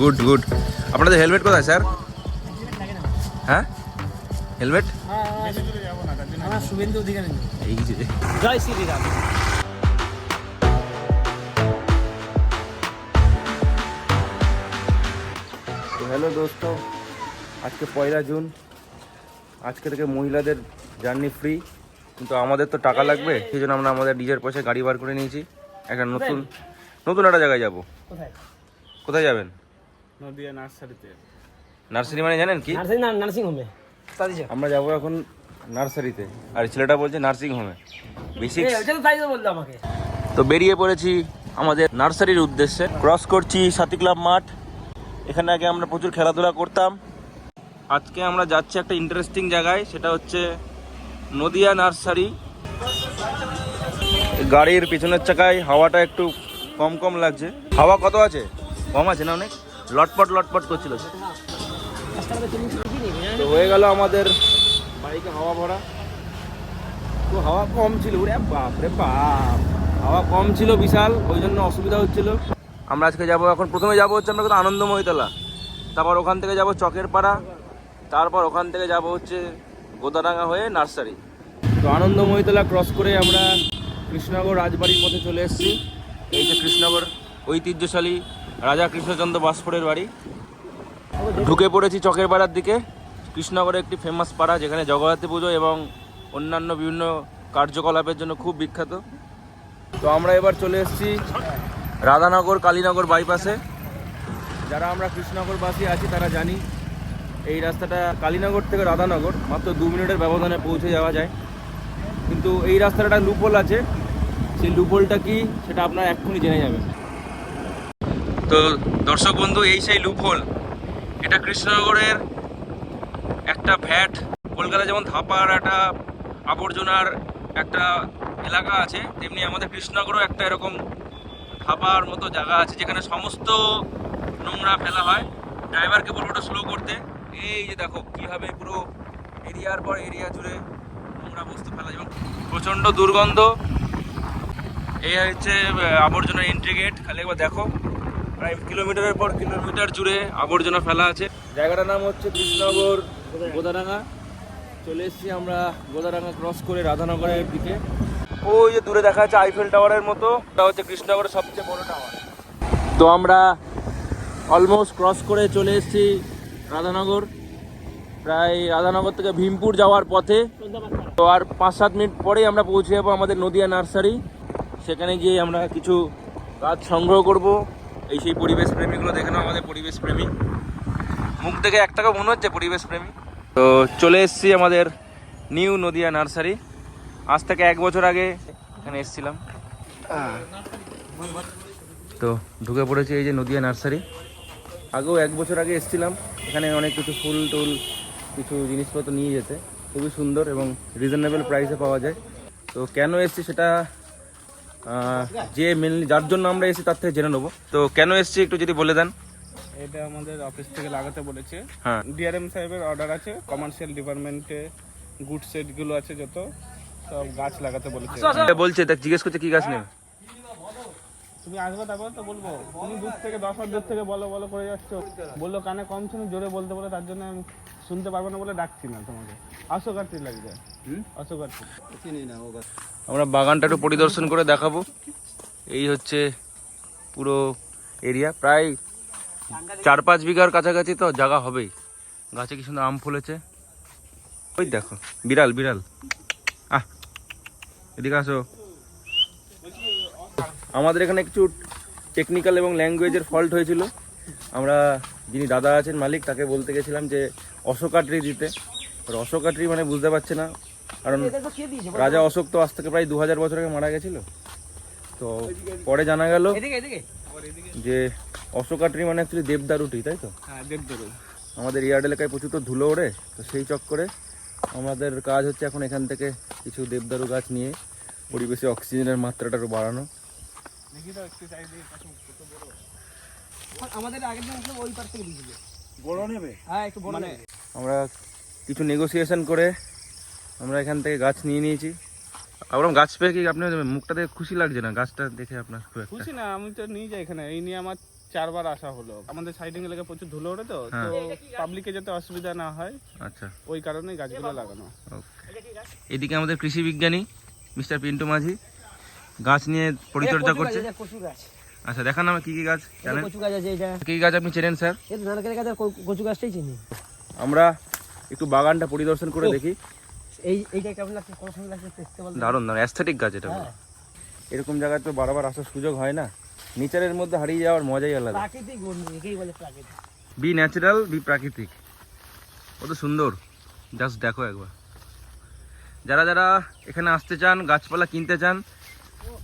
Good good. আপনাদের helmet কোথায় sir? হ্যাঁ হেলমেট আমার শুভেন্দু অধিকারী। এই যে জয় শ্রীরাম। তো হ্যালো দোস্ত, আজকে 1 জুন। আজকে থেকে মহিলাদের জার্নি ফ্রি, কিন্তু আমাদের তো টাকা লাগবে, সেই জন্য আমরা আমাদের নিজের পয়সায় গাড়ি বার করে নিয়েছি। একটা নতুন একটা জায়গায় যাব। কোথায়? কোথায় যাবেন? নদিয়া নার্সারিতে। নার্সারি মানে জানেন কি? নার্সারি না, নার্সিং হোমে। আমরা যাবো এখন নার্সারিতে, আর ছেলেটা বলছে নার্সিং হোমে। বেসিক তাই তো বললো আমাকে। তো বেরিয়ে পড়েছি আমাদের নার্সারির উদ্দেশ্যে। ক্রস করছি সাথী ক্লাব মাঠ। এখানে আগে আমরা প্রচুর খেলাধুলা করতাম। আজকে আমরা যাচ্ছি একটা ইন্টারেস্টিং জায়গায়, সেটা হচ্ছে নদিয়া নার্সারি। গাড়ির পিছনের চাকায় হাওয়াটা একটু কম কম লাগছে। হাওয়া কত আছে? কম আছে না অনেক? লটপট লটপট করছিল। তো হয়ে গেল আমাদের বাইকে হাওয়া ভরা। তো হাওয়া কম ছিল, ওরে বাপ রে বাপ, হাওয়া কম ছিল বিশাল, ওই জন্য অসুবিধা হচ্ছিল। আমরা আজকে যাবো, এখন প্রথমে যাবো হচ্ছে আমরা কোথাও আনন্দময়ীতলা, তারপর ওখান থেকে যাবো চকের পাড়া, তারপর ওখান থেকে যাবো হচ্ছে গোদাডাঙ্গা হয়ে নার্সারি। তো আনন্দময়ীতলা ক্রস করে আমরা কৃষ্ণনগর রাজবাড়ির পথে চলে এসেছি। এই যে কৃষ্ণনগর ঐতিহ্যশালী রাজা কৃষ্ণচন্দ্র বাসপুরের বাড়ি। ঢুকে পড়েছি চকের পাড়ার দিকে। কৃষ্ণনগরের একটি ফেমাস পাড়া, যেখানে জগদ্ধাত্রী পুজো এবং অন্যান্য বিভিন্ন কার্যকলাপের জন্য খুব বিখ্যাত। তো আমরা এবার চলে এসেছি রাধানগর কালীনগর বাইপাসে। যারা আমরা কৃষ্ণনগরবাসী আছি তারা জানি এই রাস্তাটা কালীনগর থেকে রাধানগর মাত্র 2 মিনিটের ব্যবধানে পৌঁছে যাওয়া যায়। কিন্তু এই রাস্তাটা একটা লুপহোল আছে, সেই লুপহোলটা কি সেটা আপনারা এক্ষুনি জেনে যাবেন। তো দর্শক বন্ধু, এই সেই লুপহোল। এটা কৃষ্ণনগরের একটা ভ্যাট, কলকাতা যেমন ধাপার একটা আবর্জনার একটা এলাকা আছে, তেমনি আমাদের কৃষ্ণনগরও একটা এরকম ধাপার মতো জায়গা আছে, যেখানে সমস্ত নোংরা ফেলা হয়। ড্রাইভারকে বলবো ওটা স্লো করতে। এই যে দেখো কীভাবে পুরো এরিয়ার পর এরিয়া জুড়ে নোংরা বস্তু ফেলা, যেমন প্রচণ্ড দুর্গন্ধ। এই হচ্ছে আবর্জনার এন্ট্রি গেট। খালি একবার দেখো, প্রায় কিলোমিটারের পর কিলোমিটার জুড়ে আবর্জনা ফেলা আছে। জায়গাটার নাম হচ্ছে কৃষ্ণনগর গোদাডাঙ্গা। চলে এসেছি আমরা গোদাডাঙ্গা ক্রস করে রাধানগরের দিকে। ওই যে দূরে দেখা যাচ্ছে আইফেল টাওয়ারের মতো, ওটা হচ্ছে কৃষ্ণনগরের সবচেয়ে বড় টাওয়ার। তো আমরা অলমোস্ট ক্রস করে চলে এসেছি রাধানগর। প্রায় রাধানগর থেকে ভীমপুর যাওয়ার পথে। তো আর 5-7 মিনিট পরেই আমরা পৌঁছে যাবো আমাদের নদিয়া নার্সারি। সেখানে গিয়ে আমরা কিছু গাছ সংগ্রহ করব। এই সেই পরিবেশ প্রেমীগুলো দেখে নাও, আমাদের পরিবেশ প্রেমী। মুখ দেখে একটাকে মনে হচ্ছে পরিবেশ প্রেমী। তো চলে এসেছি আমাদের নিউ নদিয়া নার্সারি। আজ থেকে 1 বছর আগে এখানে এসেছিলাম। তো ঢুকে পড়েছি এই যে নদিয়া নার্সারি। আগেও 1 বছর আগে এসেছিলাম। এখানে অনেক কিছু ফুল টুল কিছু জিনিসপত্র নিয়ে যেতে, খুবই সুন্দর এবং রিজনেবল প্রাইসে পাওয়া যায়। তো কেন এসেছি সেটা যে মেনলি যার জন্য আমরা এসেছি তার থেকে জেনে নেবো। তো কেন এসেছি একটু যদি বলে দেন। এটা আমাদের অফিস থেকে লাগাতে বলেছে। হ্যাঁ, ডিআরএম সাহেবের অর্ডার আছে। কমার্শিয়াল ডিপার্টমেন্টে গুড সেটগুলো আছে, যত সব গাছ লাগাতে বলেছে। বলছে দেখ, জিজ্ঞেস করছে কি গাছ নেবে। তুমি আসবে তারপর তো বলবো। তুমি দূর থেকে 10 হাত দূর থেকে বলো বলো করে যাচ্ছ। বললো কানে কম শুনে জোরে বলতে বলে, তার জন্য আমি শুনতে পারবো না বলে ডাকছি না তোমাকে। আসো গাছটি লাগবে, আসো গাছটি চিনি না ও গাছ। আমরা বাগানটা একটু পরিদর্শন করে দেখাবো। এই হচ্ছে পুরো এরিয়া, প্রায় 4-5 বিঘার কাছাকাছি তো জায়গা হবেই। গাছে কি সুন্দর আম ফুলেছে। ওই দেখো বিড়াল বিড়াল, এদিকে আসো। আমাদের এখানে কিছু টেকনিক্যাল এবং ল্যাঙ্গুয়েজের ফল্ট হয়েছিল। আমরা যিনি দাদা আছেন মালিক, তাকে বলতে গেছিলাম যে অশোকা ট্রি দিতে। অশোকা ট্রি মানে বুঝতে পারছে না, কারণ রাজা অশোক তো আজ থেকে প্রায় 2000 বছর আগে মারা গেছিল। তো পরে জানা গেল যে অশোকা ট্রি মানে অ্যাকচুয়ালি দেবদারু ট্রি, তাই তো? হ্যাঁ, দেবদারু। আমাদের ইয়ার্ড এলাকায় প্রচুর তো ধুলো ওড়ে, তো সেই চক্করে আমাদের কাজ হচ্ছে এখন এখান থেকে কিছু দেবদারু গাছ নিয়ে পরিবেশে অক্সিজেনের মাত্রাটা আরও বাড়ানো। দেখি তো একটু চাই দিয়ে আমাদের আগের দিন আসলে ওই পার থেকে দিয়েছিল। বড় নেবে? হ্যাঁ, একটু বড় মানে নেবে। আমরা কিছু নেগোসিয়েশন করে আমরা এখান থেকে গাছ নিয়ে নিয়েছি। আবার গাছ পেয়ে কি আপনার মুখটা দেখে খুশি লাগছে না? গাছটা দেখে আপনার খুব একটা খুশি না, আমি তো নিয়ে যাই এখানে। এই নিয়ে আমার 4বার আসা হলো। আমাদের সাইডিং এলাকায় প্রচুর ধুলো ওঠে তো, হ্যাঁ। তো পাবলিকে যাতে অসুবিধা না হয় আচ্ছা, ওই কারণেই গাছগুলো লাগানো। এদিকে আমাদের কৃষি বিজ্ঞানী মিস্টার পিন্টু মাঝি গাছ নিয়ে পরিচর্যা করছে। কচু গাছ, আচ্ছা, দেখান আমার কি কি গাছ জানেন, কচু গাছ আছে। এটা কি কি গাছ আপনি চেনেন স্যার? এই নারকেল গাছ আর কচু গাছটাই চিনি। আমরা একটু বাগানটা পরিদর্শন করে দেখি। এইটা কেমন লাগছে, কোন সময় লাগছে দেখতে বল। দারুণ দারুণ অ্যাস্থেটিক গাছ এটা। হ্যাঁ, এরকম জায়গায় তো বারবার আসার সুযোগ হয় না, নেচারের মধ্যে হারিয়ে যাওয়ার মজাই আলাদা। প্রাকৃতিক বন্ধু, একেই বলে প্রাকৃতিক। বি ন্যাচারাল, বি প্রাকৃতিক। কত সুন্দর, জাস্ট দেখো একবার। যারা যারা এখানে আসতে চান, গাছপালা কিনতে চান,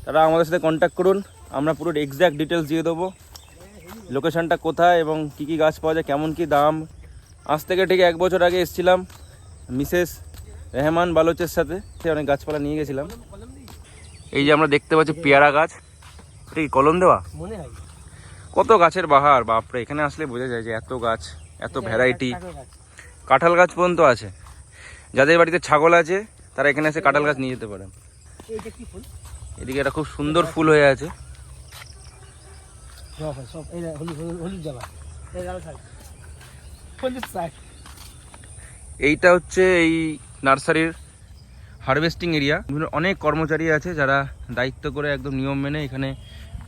তারা আমাদের সাথে কন্ট্যাক্ট করুন। আমরা পুরো এক্স্যাক্ট ডিটেলস দিয়ে দেবো, লোকেশনটা কোথায় এবং কী কী গাছ পাওয়া যায়, কেমন কী দাম। আজ থেকে ঠিক 1 বছর আগে এসেছিলাম মিসেস রেহমান বালোচের সাথে, সে অনেক গাছপালা নিয়ে গেছিলাম। এই যে আমরা দেখতে পাচ্ছি পেয়ারা গাছ, এটা কি কলম দেওয়া? মনে হয় কত গাছের বাহার, বাপরে! এখানে আসলে বোঝা যায় যে এত গাছ, এত ভ্যারাইটি। কাঁঠাল গাছ। কাঁঠাল গাছ পর্যন্ত আছে। যাদের বাড়িতে ছাগল আছে তারা এখানে এসে কাঁঠাল গাছ নিয়ে যেতে পারেন। এইটা কি ফুল? এদিকে একটা খুব সুন্দর ফুল হয়ে আছে। জবা, সব এই হলুদ হলুদ হলুদ জবা, এই লাল শাক, হলুদ শাক। এইটা হচ্ছে এই নার্সারির হারভেস্টিং এরিয়া। বিভিন্ন অনেক কর্মচারী আছে যারা দায়িত্ব করে একদম নিয়ম মেনে এখানে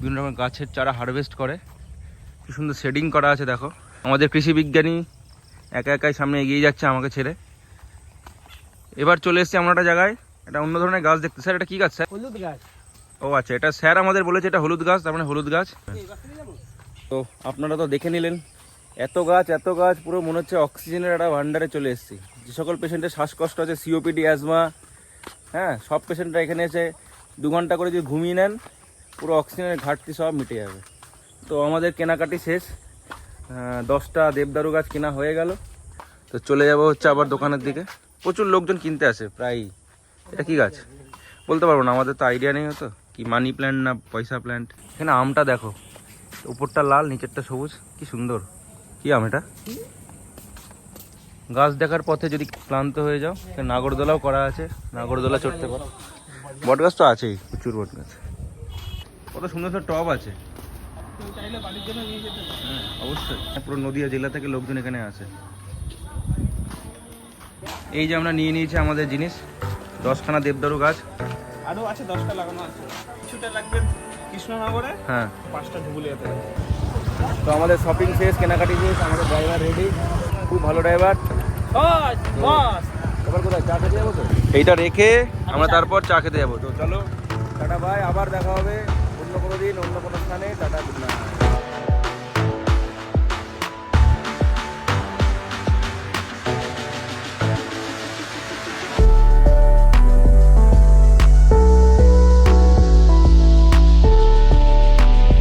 বিভিন্ন রকমের গাছের চারা হারভেস্ট করে। কি সুন্দর শেডিং করা আছে দেখো। আমাদের কৃষি বিজ্ঞানী একা একাই সামনে এগিয়ে যাচ্ছে আমাকে ছেড়ে। এবার চলে এসেছি আমরা একটা জায়গায়, এটা অন্য ধরনের গাছ দেখতে। স্যার এটা কি গাছ স্যার? হলুদ গাছ। ও আচ্ছা, এটা স্যার আমাদের বলেছে এটা হলুদ গাছ, তার মানে হলুদ গাছ। তো আপনারা তো দেখে নিলেন, এত গাছ পুরো মনে হচ্ছে অক্সিজেনের একটা ভান্ডারে চলে এসেছি। যে সকল পেশেন্টের শ্বাসকষ্ট আছে, সিওপিডি, অ্যাজমা, হ্যাঁ, সব পেশেন্টরা এখানে এসে 2 ঘন্টা করে যদি ঘুমিয়ে নেন, পুরো অক্সিজেনের ঘাটতি সব মিটে যাবে। তো আমাদের কেনাকাটি শেষ, 10টা দেবদারু গাছ কেনা হয়ে গেল। তো চলে যাব হচ্ছে আবার দোকানের দিকে। প্রচুর লোকজন কিনতে আসে প্রায়ই। এটা কি গাছ বলতে পারবো না, আমাদের তো আইডিয়া নেই হতো কি মানি প্ল্যান্ট না পয়সা প্ল্যান্ট। এখানে আমটা দেখো, উপরটা লাল নিচেরটা সবুজ, কি সুন্দর। কি আম এটা? গাছ দেখার পথে যদি ক্লান্ত হয়ে যাও, এখানে নাগরদোলাও করা আছে, নাগরদোলা চড়তে পারো। বটগাছ তো আছেই, প্রচুর বটগাছ। কত সুন্দর সুন্দর টব আছে। কেউ চাইলে বাড়ির জন্য নিয়ে যেতে পারে। হ্যাঁ অবশ্যই, পুরো নদিয়া জেলা থেকে লোকজন এখানে আসে। এই যে আমরা নিয়ে নিয়েছি আমাদের জিনিস, 10খানা দেবদারু গাছ। আরো আছে, 10টা লাগানো আছে। কিছুটা লাগবে কৃষ্ণনগরে, হ্যাঁ, 5টা ধুবুলিয়াতে। তো আমাদের শপিং শেষ, কেনাকাটি শেষ, আমাদের ড্রাইভার রেডি, খুব ভালো ড্রাইভার। বস বস, এবার কোথায় চা খেতে যাবো? তো এইটা রেখে আমরা তারপর চা খেতে যাবো। তো চলো, টাটা বাই, আবার দেখা হবে অন্য কোনো দিন অন্য কোনো স্থানে। Tata, good night.